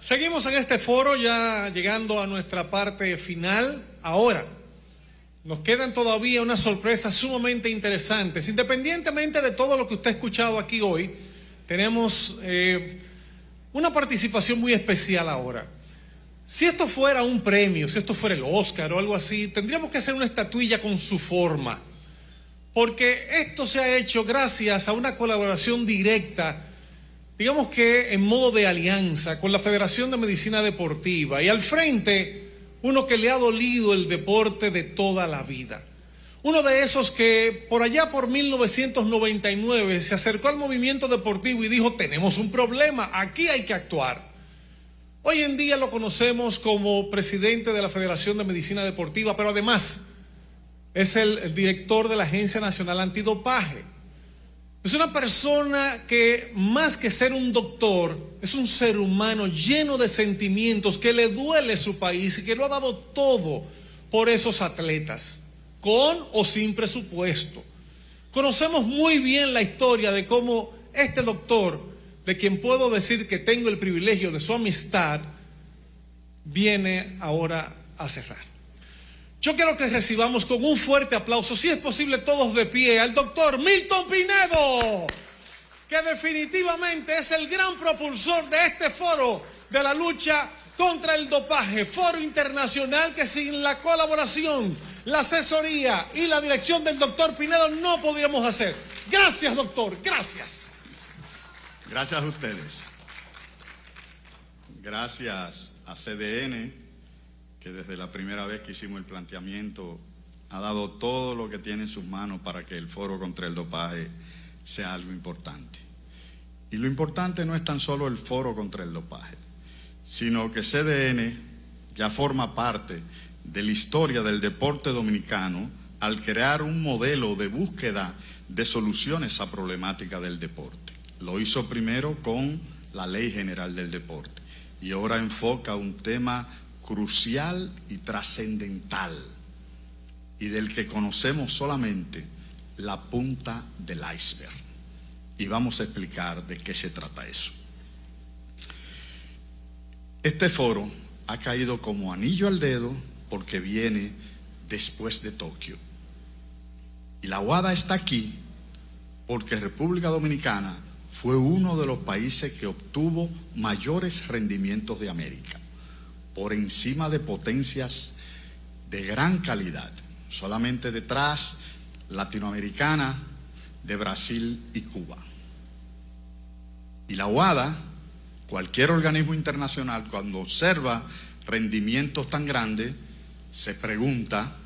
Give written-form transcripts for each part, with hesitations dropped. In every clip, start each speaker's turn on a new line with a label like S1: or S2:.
S1: Seguimos en este foro, ya llegando a nuestra parte final. Ahora, nos quedan todavía unas sorpresas sumamente interesantes. Independientemente de todo lo que usted ha escuchado aquí hoy, tenemos una participación muy especial ahora. Si esto fuera un premio, si esto fuera el Oscar o algo así, tendríamos que hacer una estatuilla con su forma. Porque esto se ha hecho gracias a una colaboración directa, digamos que en modo de alianza con la Federación de Medicina Deportiva, y al frente uno que le ha dolido el deporte de toda la vida. Uno de esos que por allá por 1999 se acercó al movimiento deportivo y dijo: tenemos un problema, aquí hay que actuar. Hoy en día lo conocemos como presidente de la Federación de Medicina Deportiva, pero además es el director de la Agencia Nacional Antidopaje. Es una persona que, más que ser un doctor, es un ser humano lleno de sentimientos, que le duele su país y que lo ha dado todo por esos atletas, con o sin presupuesto. Conocemos muy bien la historia de cómo este doctor, de quien puedo decir que tengo el privilegio de su amistad, viene ahora a cerrar. Yo quiero que recibamos con un fuerte aplauso, si es posible todos de pie, al doctor Milton Pinedo, que definitivamente es el gran propulsor de este foro de la lucha contra el dopaje, foro internacional que sin la colaboración, la asesoría y la dirección del doctor Pinedo no podríamos hacer. Gracias, doctor, gracias.
S2: Gracias a ustedes. Gracias a CDN, que desde la primera vez que hicimos el planteamiento ha dado todo lo que tiene en sus manos para que el foro contra el dopaje sea algo importante. Y lo importante no es tan solo el foro contra el dopaje, sino que CDN ya forma parte de la historia del deporte dominicano al crear un modelo de búsqueda de soluciones a problemática del deporte. Lo hizo primero con la Ley General del Deporte y ahora enfoca un tema crucial y trascendental, y del que conocemos solamente la punta del iceberg. Y vamos a explicar de qué se trata eso. Este foro ha caído como anillo al dedo porque viene después de Tokio. Y la WADA está aquí porque República Dominicana fue uno de los países que obtuvo mayores rendimientos de América, por encima de potencias de gran calidad, solamente detrás latinoamericana de Brasil y Cuba. Y la WADA, cualquier organismo internacional, cuando observa rendimientos tan grandes, se pregunta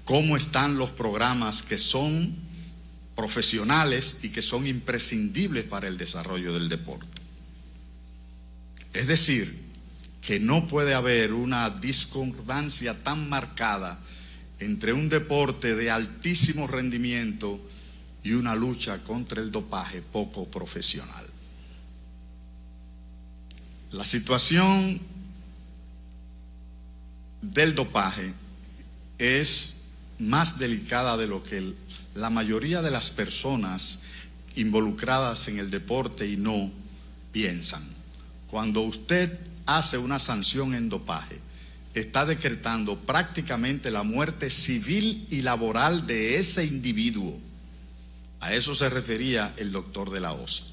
S2: cómo están los programas que son profesionales y que son imprescindibles para el desarrollo del deporte. Es decir, que no puede haber una discordancia tan marcada entre un deporte de altísimo rendimiento y una lucha contra el dopaje poco profesional. La situación del dopaje es más delicada de lo que la mayoría de las personas involucradas en el deporte y no piensan. Cuando usted hace una sanción en dopaje, está decretando prácticamente la muerte civil y laboral de ese individuo. A eso se refería el doctor de la OSA.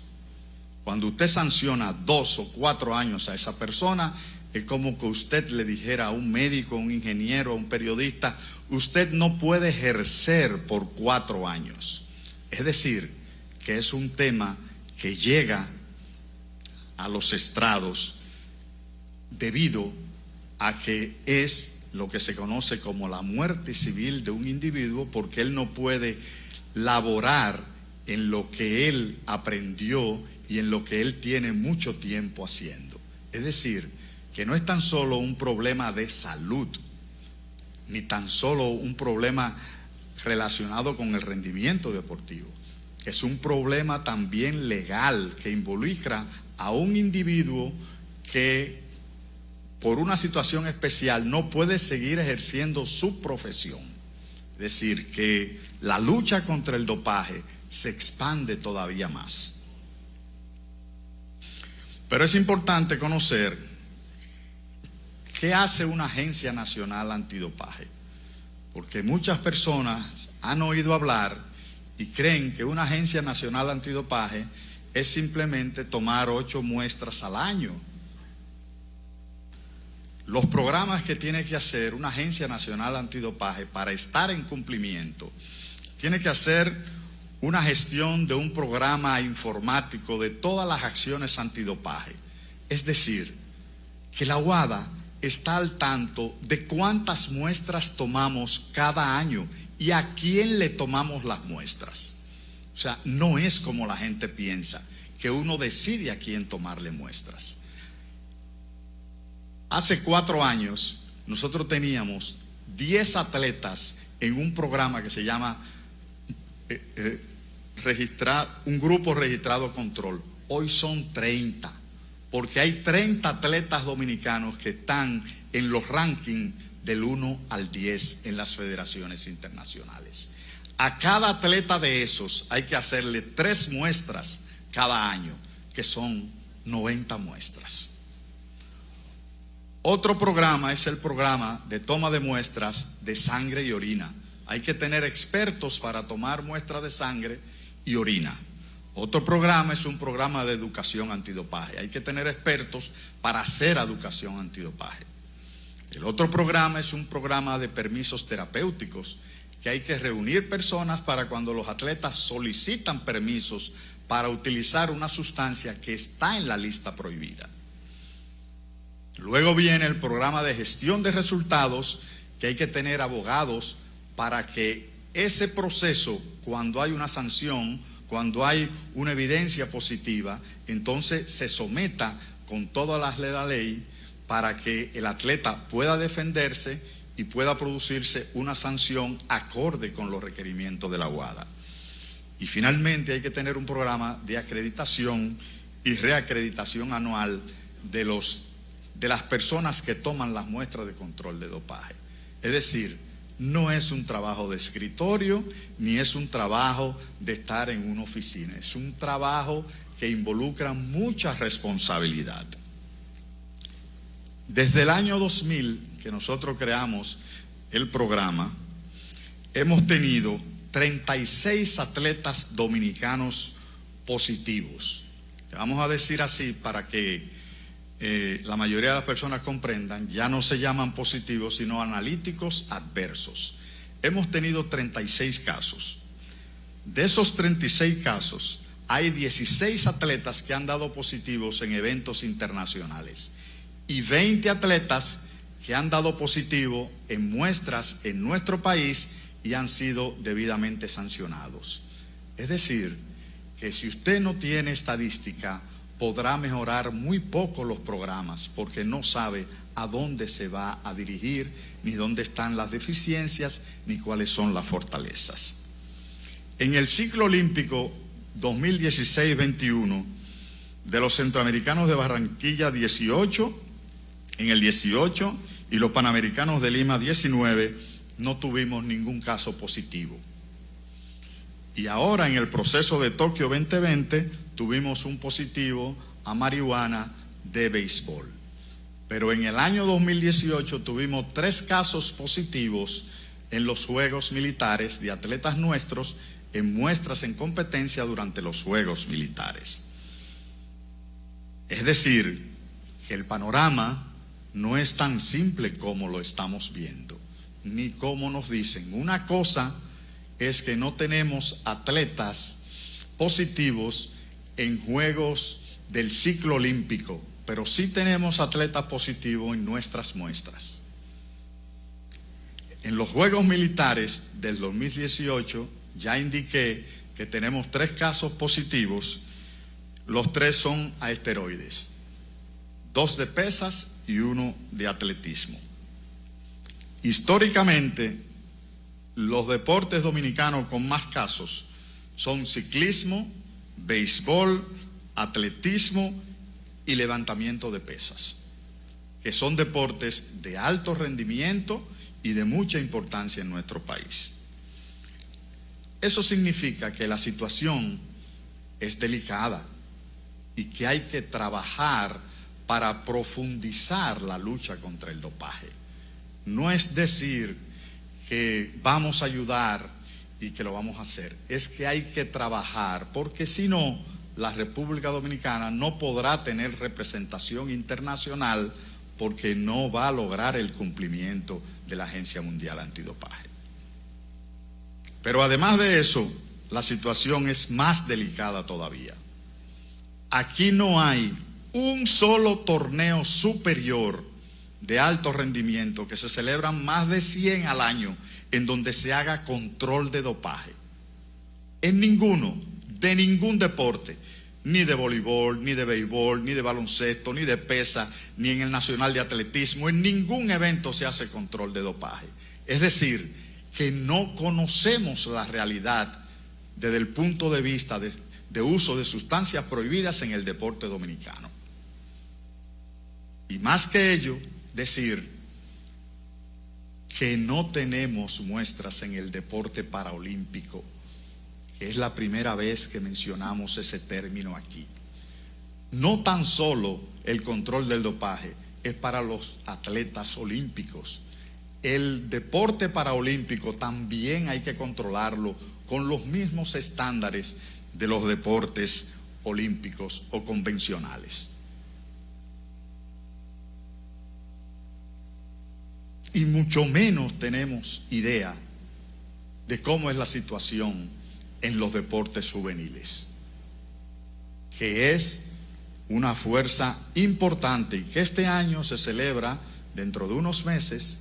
S2: Cuando usted sanciona 2 o 4 años a esa persona, es como que usted le dijera a un médico, a un ingeniero, a un periodista: usted no puede ejercer por 4 años. Es decir, que es un tema que llega a los estrados debido a que es lo que se conoce como la muerte civil de un individuo, porque él no puede laborar en lo que él aprendió y en lo que él tiene mucho tiempo haciendo. Es decir, que no es tan solo un problema de salud, ni tan solo un problema relacionado con el rendimiento deportivo. Es un problema también legal que involucra a un individuo que por una situación especial no puede seguir ejerciendo su profesión. Es decir, que la lucha contra el dopaje se expande todavía más. Pero es importante conocer qué hace una agencia nacional antidopaje, porque muchas personas han oído hablar y creen que una agencia nacional antidopaje es simplemente tomar 8 muestras al año. Los programas que tiene que hacer una agencia nacional antidopaje para estar en cumplimiento, tiene que hacer una gestión de un programa informático de todas las acciones antidopaje. Es decir, que la WADA está al tanto de cuántas muestras tomamos cada año y a quién le tomamos las muestras. O sea, no es como la gente piensa, que uno decide a quién tomarle muestras. Hace 4 años nosotros teníamos 10 atletas en un programa que se llama un grupo registrado control. Hoy son 30, porque hay 30 atletas dominicanos que están en los rankings del 1 al 10 en las federaciones internacionales. A cada atleta de esos hay que hacerle 3 muestras cada año, que son 90 muestras. Otro programa es el programa de toma de muestras de sangre y orina. Hay que tener expertos para tomar muestras de sangre y orina. Otro programa es un programa de educación antidopaje. Hay que tener expertos para hacer educación antidopaje. El otro programa es un programa de permisos terapéuticos, que hay que reunir personas para cuando los atletas solicitan permisos para utilizar una sustancia que está en la lista prohibida. Luego viene el programa de gestión de resultados, que hay que tener abogados para que ese proceso, cuando hay una sanción, cuando hay una evidencia positiva, entonces se someta con todas las de la ley para que el atleta pueda defenderse y pueda producirse una sanción acorde con los requerimientos de la WADA. Y finalmente hay que tener un programa de acreditación y reacreditación anual de las personas que toman las muestras de control de dopaje. Es decir, no es un trabajo de escritorio, ni es un trabajo de estar en una oficina. Es un trabajo que involucra mucha responsabilidad. Desde el año 2000, que nosotros creamos el programa, hemos tenido 36 atletas dominicanos positivos. Le vamos a decir así para que la mayoría de las personas comprendan, ya no se llaman positivos, sino analíticos adversos. Hemos tenido 36 casos. De esos 36 casos, hay 16 atletas que han dado positivos en eventos internacionales y 20 atletas que han dado positivo en muestras en nuestro país y han sido debidamente sancionados. Es decir, que si usted no tiene estadística, podrá mejorar muy poco los programas, porque no sabe a dónde se va a dirigir, ni dónde están las deficiencias, ni cuáles son las fortalezas. En el ciclo olímpico 2016-21 de los centroamericanos de Barranquilla 18, en el 18, y los panamericanos de Lima 19, no tuvimos ningún caso positivo. Y ahora en el proceso de Tokio 2020 tuvimos un positivo a marihuana de béisbol. Pero en el año 2018 tuvimos 3 casos positivos en los Juegos Militares de atletas nuestros en muestras en competencia durante los Juegos Militares. Es decir, que el panorama no es tan simple como lo estamos viendo, ni como nos dicen. Una cosa es que no tenemos atletas positivos en Juegos del ciclo olímpico, pero sí tenemos atletas positivos en nuestras muestras. En los Juegos Militares del 2018 ya indiqué que tenemos 3 casos positivos. Los 3 son a esteroides, 2 de pesas y 1 de atletismo. Históricamente, los deportes dominicanos con más casos son ciclismo, béisbol, atletismo y levantamiento de pesas, que son deportes de alto rendimiento y de mucha importancia en nuestro país. Eso significa que la situación es delicada, y que hay que trabajar para profundizar la lucha contra el dopaje. No es decir que vamos a ayudar y que lo vamos a hacer, es que hay que trabajar, porque si no, la República Dominicana no podrá tener representación internacional porque no va a lograr el cumplimiento de la Agencia Mundial Antidopaje. Pero además de eso, la situación es más delicada todavía. Aquí no hay un solo torneo superior de alto rendimiento, que se celebran más de 100 al año, en donde se haga control de dopaje. En ninguno, de ningún deporte, ni de voleibol, ni de béisbol, ni de baloncesto, ni de pesa, ni en el Nacional de Atletismo, en ningún evento se hace control de dopaje. Es decir, que no conocemos la realidad desde el punto de vista de uso de sustancias prohibidas en el deporte dominicano. Y más que ello, decir que no tenemos muestras en el deporte paraolímpico. Es la primera vez que mencionamos ese término aquí. No tan solo el control del dopaje es para los atletas olímpicos. El deporte paraolímpico también hay que controlarlo con los mismos estándares de los deportes olímpicos o convencionales. Y mucho menos tenemos idea de cómo es la situación en los deportes juveniles, que es una fuerza importante y que este año se celebra, dentro de unos meses,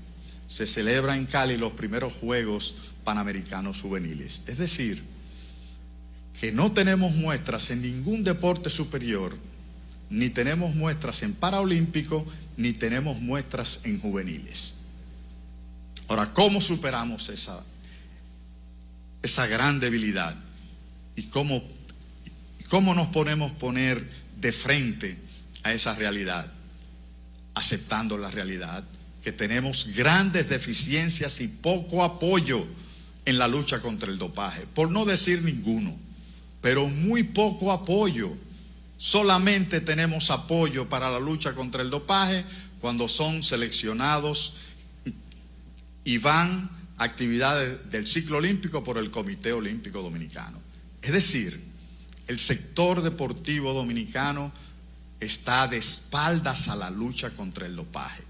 S2: se celebra en Cali los primeros Juegos Panamericanos Juveniles. Es decir, que no tenemos muestras en ningún deporte superior, ni tenemos muestras en paraolímpico, ni tenemos muestras en juveniles. Ahora, ¿cómo superamos esa gran debilidad? ¿Y cómo nos podemos poner de frente a esa realidad? Aceptando la realidad, que tenemos grandes deficiencias y poco apoyo en la lucha contra el dopaje, por no decir ninguno, pero muy poco apoyo. Solamente tenemos apoyo para la lucha contra el dopaje cuando son seleccionados y van a actividades del ciclo olímpico por el Comité Olímpico Dominicano. Es decir, el sector deportivo dominicano está de espaldas a la lucha contra el dopaje.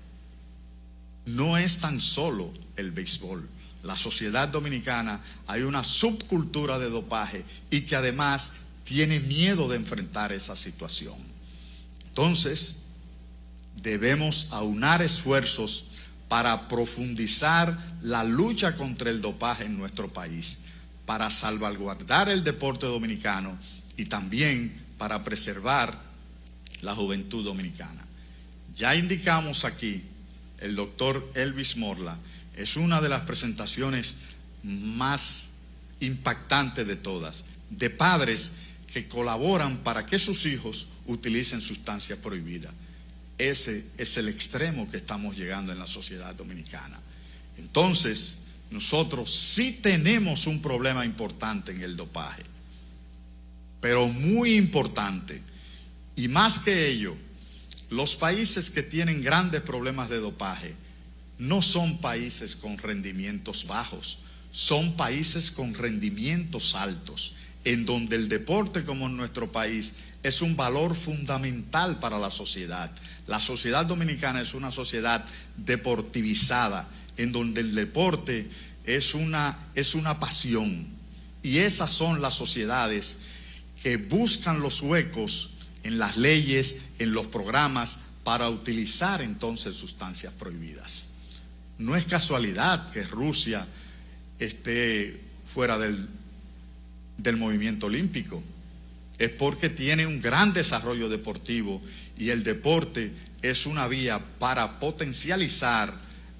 S2: No es tan solo el béisbol. La sociedad dominicana, hay una subcultura de dopaje y que además tiene miedo de enfrentar esa situación. Entonces, debemos aunar esfuerzos para profundizar la lucha contra el dopaje en nuestro país, para salvaguardar el deporte dominicano y también para preservar la juventud dominicana. Ya indicamos aquí, el doctor Elvis Morla es una de las presentaciones más impactantes de todas, de padres que colaboran para que sus hijos utilicen sustancias prohibidas. Ese es el extremo que estamos llegando en la sociedad dominicana. Entonces, nosotros sí tenemos un problema importante en el dopaje, pero muy importante. Y más que ello, los países que tienen grandes problemas de dopaje no son países con rendimientos bajos, son países con rendimientos altos, en donde el deporte, como en nuestro país, es un valor fundamental para la sociedad. La sociedad dominicana es una sociedad deportivizada, en donde el deporte es una pasión. Y esas son las sociedades que buscan los huecos en las leyes, en los programas, para utilizar entonces sustancias prohibidas. No es casualidad que Rusia esté fuera del movimiento olímpico. Es porque tiene un gran desarrollo deportivo y el deporte es una vía para potencializar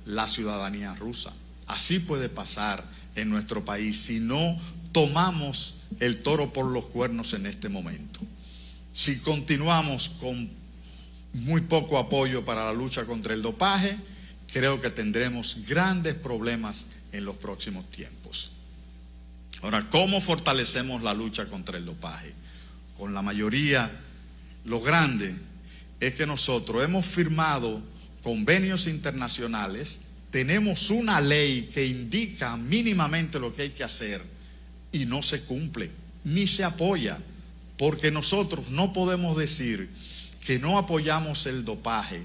S2: la ciudadanía rusa. Así puede pasar en nuestro país si no tomamos el toro por los cuernos en este momento. Si continuamos con muy poco apoyo para la lucha contra el dopaje, creo que tendremos grandes problemas en los próximos tiempos. Ahora, ¿cómo fortalecemos la lucha contra el dopaje? Con la mayoría Lo grande es que nosotros hemos firmado convenios internacionales, tenemos una ley que indica mínimamente lo que hay que hacer y no se cumple, ni se apoya, porque nosotros no podemos decir que no apoyamos el dopaje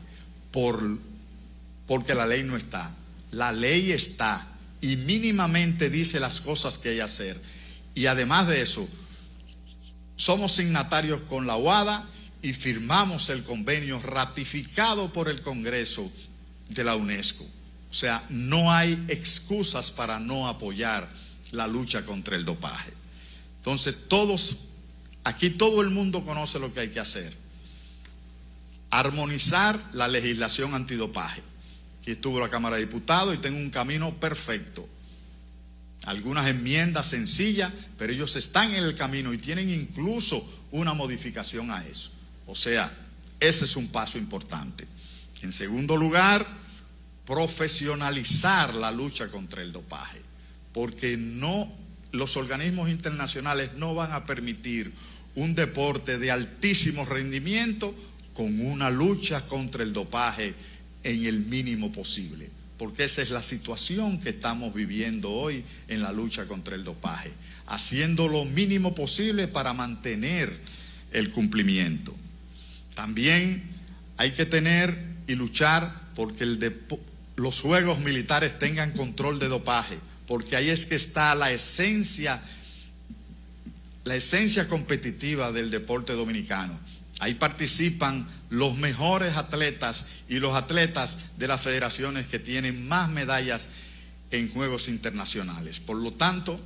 S2: porque la ley no está. La ley está y mínimamente dice las cosas que hay que hacer. Y además de eso, somos signatarios con la OADA y firmamos el convenio ratificado por el Congreso de la UNESCO. O sea, no hay excusas para no apoyar la lucha contra el dopaje. Entonces, aquí todo el mundo conoce lo que hay que hacer. Armonizar la legislación antidopaje. Aquí estuvo la Cámara de Diputados y tengo un camino perfecto. Algunas enmiendas sencillas, pero ellos están en el camino y tienen incluso una modificación a eso. O sea, ese es un paso importante. En segundo lugar, profesionalizar la lucha contra el dopaje, porque los organismos internacionales no van a permitir un deporte de altísimo rendimiento con una lucha contra el dopaje en el mínimo posible, porque esa es la situación que estamos viviendo hoy en la lucha contra el dopaje, haciendo lo mínimo posible para mantener el cumplimiento. También hay que tener y luchar porque los juegos militares tengan control de dopaje, porque ahí es que está la esencia competitiva del deporte dominicano. Ahí participan los mejores atletas y los atletas de las federaciones que tienen más medallas en juegos internacionales. Por lo tanto,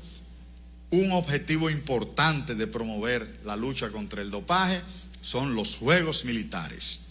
S2: un objetivo importante de promover la lucha contra el dopaje son los juegos militares.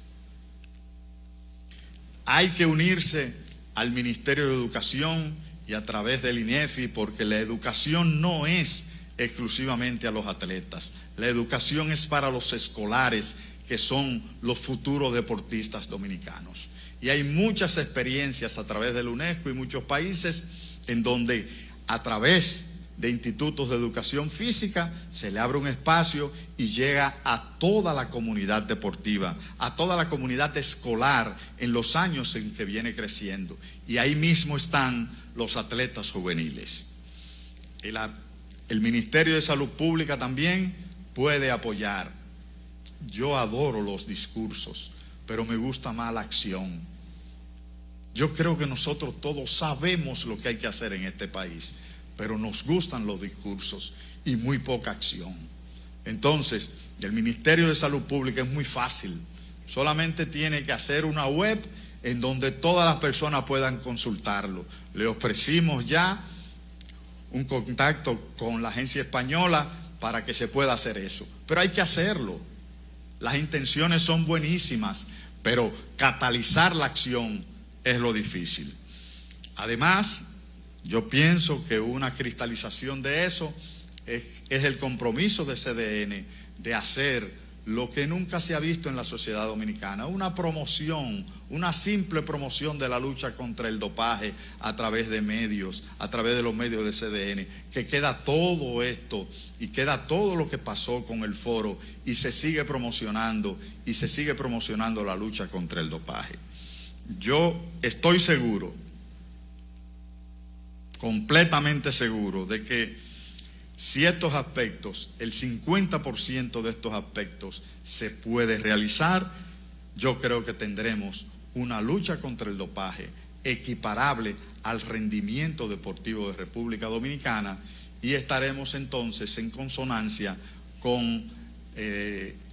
S2: Hay que unirse al Ministerio de Educación y a través del INEFI, porque la educación no es exclusivamente a los atletas. La educación es para los escolares, que son los futuros deportistas dominicanos. Y hay muchas experiencias a través de la UNESCO y muchos países en donde a través de institutos de educación física se le abre un espacio y llega a toda la comunidad deportiva, a toda la comunidad escolar en los años en que viene creciendo. Y ahí mismo están los atletas juveniles. El Ministerio de Salud Pública también puede apoyar. Yo adoro los discursos, pero me gusta más la acción. Yo creo que nosotros todos sabemos lo que hay que hacer en este país, pero nos gustan los discursos y muy poca acción. Entonces, el Ministerio de Salud Pública es muy fácil. Solamente tiene que hacer una web en donde todas las personas puedan consultarlo. Le ofrecimos ya un contacto con la agencia española para que se pueda hacer eso. Pero hay que hacerlo. Las intenciones son buenísimas, pero catalizar la acción es lo difícil. Además, yo pienso que una cristalización de eso es el compromiso de CDN de hacer lo que nunca se ha visto en la sociedad dominicana, una promoción, una simple promoción de la lucha contra el dopaje a través de medios, a través de los medios de CDN, que queda todo esto y queda todo lo que pasó con el foro y se sigue promocionando la lucha contra el dopaje. Yo estoy seguro, completamente seguro, de que si estos aspectos, el 50% de estos aspectos se puede realizar, yo creo que tendremos una lucha contra el dopaje equiparable al rendimiento deportivo de República Dominicana y estaremos entonces en consonancia con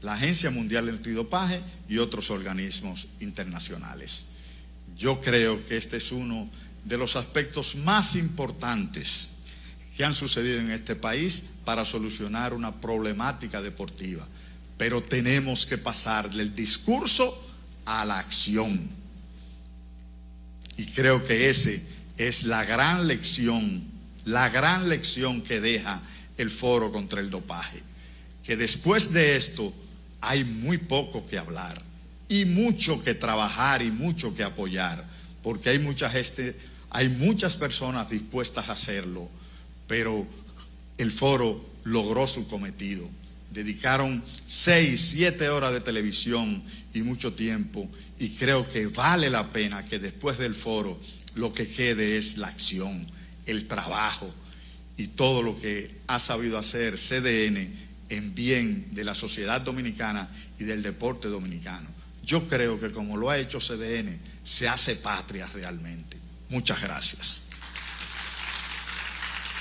S2: la Agencia Mundial Antidopaje y otros organismos internacionales. Yo creo que este es uno de los aspectos más importantes que han sucedido en este país para solucionar una problemática deportiva. Pero tenemos que pasar del discurso a la acción. Y creo que esa es la gran lección que deja el foro contra el dopaje. Que después de esto hay muy poco que hablar y mucho que trabajar y mucho que apoyar, porque hay muchas personas dispuestas a hacerlo. Pero el foro logró su cometido dedicaron 6, 7 horas de televisión y mucho tiempo, y creo que vale la pena que después del foro lo que quede es la acción, el trabajo y todo lo que ha sabido hacer CDN en bien de la sociedad dominicana y del deporte dominicano. Yo creo que como lo ha hecho CDN, se hace patria realmente. Muchas gracias.